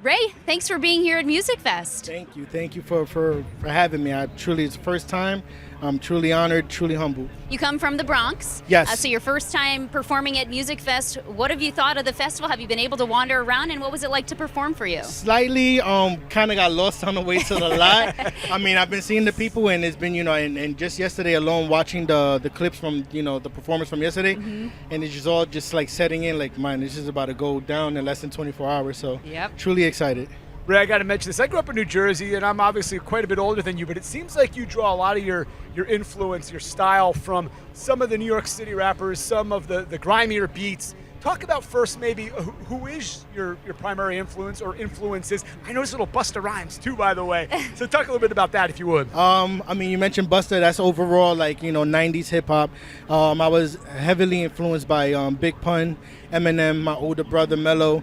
Ray, thanks for being here at Musikfest. Thank you for having me. It's the first time. I'm truly honored, truly humbled. You come from the Bronx. Yes. So your first time performing at Musikfest. What have you thought of the festival? Have you been able to wander around, and what was it like to perform for you? Slightly, kind of got lost on the way to the lot. I mean, I've been seeing the people, and it's been, and just yesterday alone, watching the clips from, the performance from yesterday, and it's just all just like setting in, like, man, this is about to go down in less than 24 hours. So, truly excited. Ray, I got to mention this. I grew up in New Jersey, and I'm obviously quite a bit older than you, but it seems like you draw a lot of your influence, your style from some of the New York City rappers, some of the grimier beats. Talk about first maybe who is your primary influence or influences. I noticed little Busta Rhymes too, by the way. So talk a little bit about that if you would. I mean, you mentioned Busta. That's overall 90s hip hop. I was heavily influenced by Big Pun, Eminem, my older brother Mello,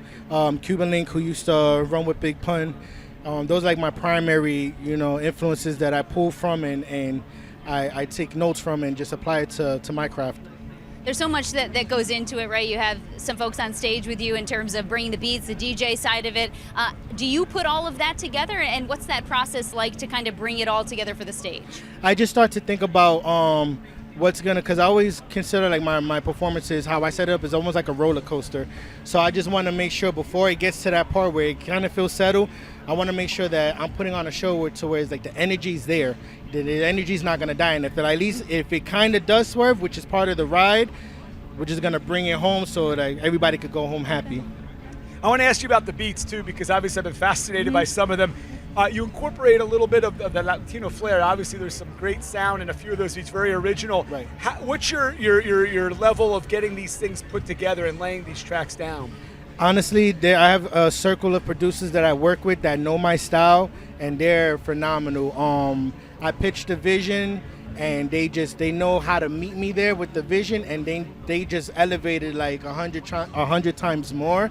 Cuban Link, who used to run with Big Pun. Those are like my primary influences that I pull from and I take notes from and just apply it to my craft. There's so much that goes into it, right? You have some folks on stage with you in terms of bringing the beats, the DJ side of it. Do you put all of that together, and what's that process like to kind of bring it all together for the stage? I just start to think about because I always consider like my performances, how I set it up is almost like a roller coaster. So I just want to make sure before it gets to that part where it kind of feels settled, I want to make sure that I'm putting on a show where it's like the energy's there. The energy's not going to die. And if it kind of does swerve, which is part of the ride, we're just going to bring it home so that everybody could go home happy. I want to ask you about the beats too, because obviously I've been fascinated by some of them. You incorporate a little bit of the Latino flair. Obviously, there's some great sound and a few of those beats very original. Right. What's your level of getting these things put together and laying these tracks down? Honestly, I have a circle of producers that I work with that know my style, and they're phenomenal. I pitch the vision, and they know how to meet me there with the vision, and they just elevate it like 100 times more.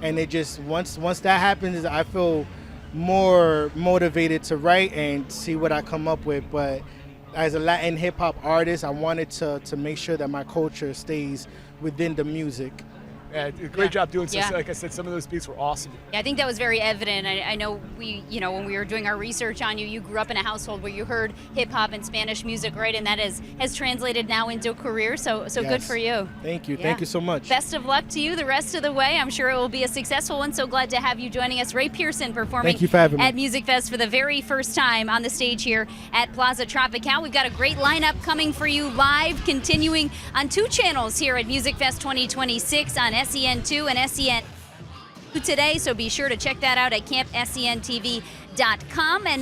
And it just once that happens, I feel more motivated to write and see what I come up with. But as a Latin hip-hop artist, I wanted to make sure that my culture stays within the music. Yeah, great job doing so. Like I said, some of those beats were awesome. Yeah, I think that was very evident. I know when we were doing our research on you, you grew up in a household where you heard hip hop and Spanish music, right? And that has translated now into a career. So Yes. Good for you. Thank you. Thank you so much. Best of luck to you the rest of the way. I'm sure it will be a successful one. So glad to have you joining us. Ray Pearson performing Thank you for having me. at Musikfest for the very first time on the stage here at Plaza Tropical. We've got a great lineup coming for you live, continuing on 2 channels here at Musikfest 2026 on SEN2 and SEN today, so be sure to check that out at campsentv.com. And